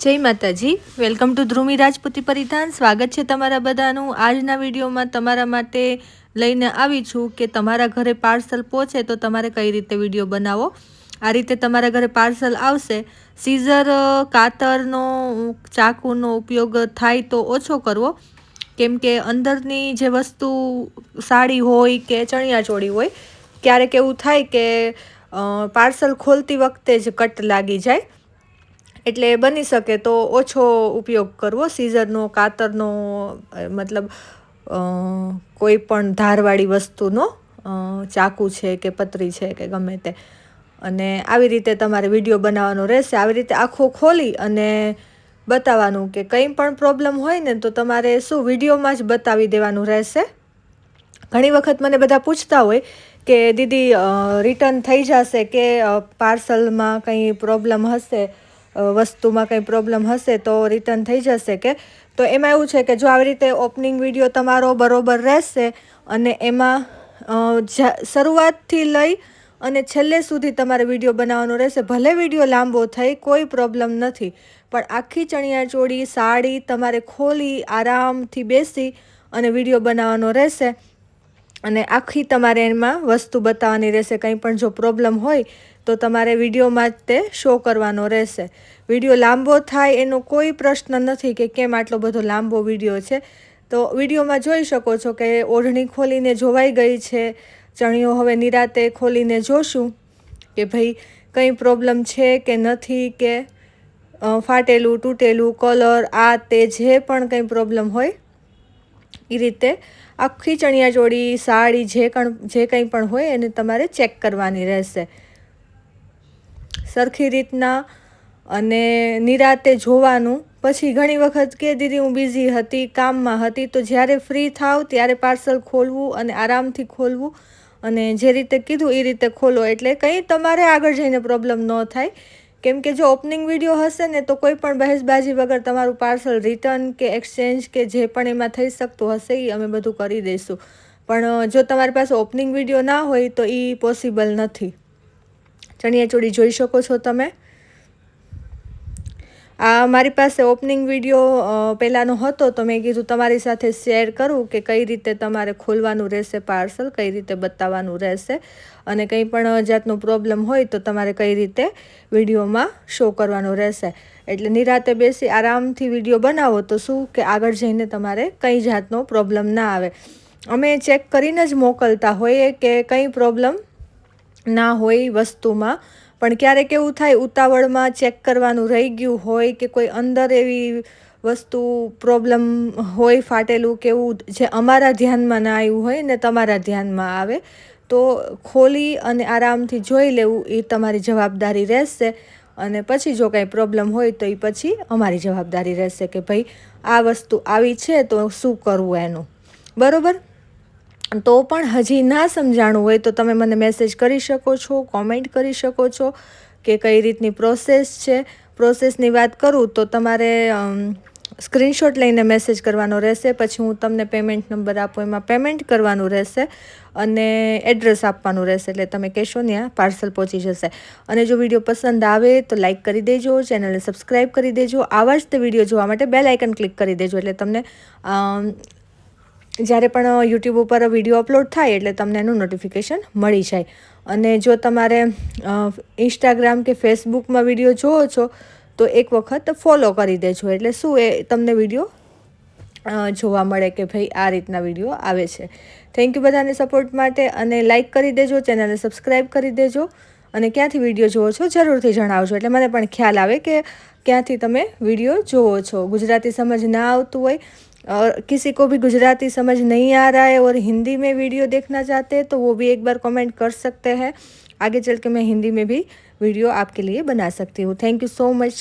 જય માતાજી, welcome to ધ્રુમી Rajputi પરિધાન। સ્વાગત છે તમારા બધાનું। આજના વિડીયોમાં તમારા માટે લઈને આવી છું કે તમારા ઘરે પાર્સલ પહોંચે તો તમારે કઈ રીતે વિડીયો બનાવો। આ રીતે તમારા ઘરે પાર્સલ આવશે। સીઝર કાતરનો ચાકુનો ઉપયોગ થાય તો ઓછો કરવો, કેમ કે અંદરની જે વસ્તુ સાડી હોય કે ચણિયાચોળી હોય, ક્યારેક એવું થાય કે પાર્સલ ખોલતી વખતે જ કટ લાગી જાય, એટલે બની શકે તો ઓછો ઉપયોગ કરવો સીઝરનો, કાતરનો, મતલબ કોઈ પણ ધારવાળી વસ્તુનો ચાકુ છે કે પતરી છે કે ગમે તે। અને આવી રીતે તમારે વિડીયો બનાવવાનો રહેશે। આવી રીતે આખો ખોલી અને બતાવવાનું કે કંઈ પણ પ્રોબ્લેમ હોય ને તો તમારે શું વિડીયોમાં જ બતાવી દેવાનું રહેશે। ઘણી વખત મને બધા પૂછતા હોય કે દીદી રિટર્ન થઈ જશે કે પાર્સલમાં કંઈ પ્રોબ્લેમ હશે, વસ્તુમાં કંઈ પ્રોબ્લેમ હશે તો રિટર્ન થઈ જશે કે? તો એમાં એવું છે કે જો આવી રીતે ઓપનિંગ વિડીયો તમારો બરોબર રહેશે અને એમાં શરૂઆતથી લઈ અને છેલ્લે સુધી તમારે વિડીયો બનાવવાનો રહેશે। ભલે વિડીયો લાંબો થઈ, કોઈ પ્રોબ્લેમ નથી, પણ આખી ચણિયાચોળી, સાડી તમારે ખોલી આરામથી બેસી અને વિડીયો બનાવવાનો રહેશે અને આખી તમારે એમાં વસ્તુ બતાવવાની રહેશે। કંઈ પણ જો પ્રોબ્લેમ હોય તો તમારે વિડીયોમાં જ તે શો કરવાનો રહેશે। વિડીયો લાંબો થાય એનો કોઈ પ્રશ્ન નથી કે કેમ આટલો બધો લાંબો વિડીયો છે। તો વિડીયોમાં જોઈ શકો છો કે ઓઢણી ખોલીને જોવાઈ ગઈ છે, ચણિયો હવે નિરાતે ખોલીને જોશું કે ભાઈ કંઈ પ્રોબ્લેમ છે કે નથી, કે ફાટેલું, તૂટેલું, કલર, આ તે જે પણ કંઈ પ્રોબ્લેમ હોય એ રીતે આખી ચણિયાચોળી, સાડી જે કંઈ પણ હોય એને તમારે ચેક કરવાની રહેશે સરખી રીતના અને નિરાતે જોવાનું। પછી ઘણી વખત કે દીદી હું બિઝી હતી, કામમાં હતી, તો જ્યારે ફ્રી થાવ ત્યારે પાર્સલ ખોલવું અને આરામથી ખોલવું અને જે રીતે કીધું એ રીતે ખોલો, એટલે કંઈ તમારે આગળ જઈને પ્રોબ્લેમ ન થાય। કેમ કે જો ઓપનિંગ વિડીયો હશે ને તો કોઈ પણ બહેસબાજી વગર તમારું પાર્સલ રિટર્ન કે એક્સચેન્જ કે જે પણ એમાં થઈ શકતું હશે એ અમે બધું કરી દઈશું। પણ જો તમારી પાસે ઓપનિંગ વિડીયો ના હોય તો એ પોસિબલ નથી। ચણિયાચોળી જોઈ શકો છો તમે। આ મારી પાસે ઓપનિંગ વિડીયો પહેલાંનો હતો તો મેં કીધું તમારી સાથે શેર કરું કે કઈ રીતે તમારે ખોલવાનું રહેશે પાર્સલ, કઈ રીતે બતાવવાનું રહેશે અને કંઈ પણ જાતનો પ્રોબ્લેમ હોય તો તમારે કઈ રીતે વિડીયોમાં શો કરવાનો રહેશે। એટલે નિરાતે બેસી આરામથી વિડીયો બનાવો તો શું કે આગળ જઈને તમારે કંઈ જાતનો પ્રોબ્લેમ ના આવે। અમે ચેક કરીને જ મોકલતા હોઈએ કે કંઈ પ્રોબ્લેમ ના હોય વસ્તુમાં, પણ ક્યારેક એવું થાય ઉતાવળમાં ચેક કરવાનું રહી ગયું હોય કે કોઈ અંદર એવી વસ્તુ પ્રોબ્લેમ હોય, ફાટેલું કે એવું જે અમારા ધ્યાનમાં ના આવ્યું હોય ને તમારા ધ્યાનમાં આવે, તો ખોલી અને આરામથી જોઈ લેવું એ તમારી જવાબદારી રહેશે। અને પછી જો કાંઈ પ્રોબ્લેમ હોય તો એ પછી અમારી જવાબદારી રહેશે કે ભાઈ આ વસ્તુ આવી છે તો શું કરવું એનું, બરાબર। તો પણ હજી ના સમજાણું હોય તો તમે મને મેસેજ કરી શકો છો, કોમેન્ટ કરી શકો છો કે કઈ રીતની પ્રોસેસ છે। પ્રોસેસની વાત કરું તો તમારે સ્ક્રીનશોટ લઈને મેસેજ કરવાનો રહેશે। પછી હું તમને પેમેન્ટ નંબર આપું એમાં પેમેન્ટ કરવાનું રહેશે અને એડ્રેસ આપવાનું રહેશે, એટલે તમે કહેશો ત્યાં પાર્સલ પહોંચી જશે। અને જો વિડીયો પસંદ આવે તો લાઇક કરી દેજો, ચેનલને સબસ્ક્રાઈબ કરી દેજો। આવા જ તે વિડીયો જોવા માટે બેલ આઇકન ક્લિક કરી દેજો, એટલે તમને જ્યારે પણ યુટ્યુબ ઉપર વિડીયો અપલોડ થાય એટલે તમને એનું નોટિફિકેશન મળી જાય। અને જો તમારે ઇન્સ્ટાગ્રામ કે ફેસબુકમાં વિડીયો જોવો છો તો એક વખત ફોલો કરી દેજો, એટલે શું એ તમને વિડીયો જોવા મળે કે ભાઈ આ રીતના વિડીયો આવે છે। થેન્ક યુ બધાને સપોર્ટ માટે, અને લાઇક કરી દેજો, ચેનલને સબસ્ક્રાઈબ કરી દેજો અને ક્યાંથી વિડીયો જોવો છો જરૂરથી જણાવજો, એટલે મને પણ ખ્યાલ આવે કે ક્યાંથી તમે વિડીયો જોવો છો। ગુજરાતી समझ ना આવતું હોય और किसी को भी गुजराती समझ नहीं आ रहा है और हिंदी में वीडियो देखना चाहते हैं तो वो भी एक बार कमेंट कर सकते हैं। आगे चल के मैं हिंदी में भी वीडियो आपके लिए बना सकती हूँ। Thank you so much.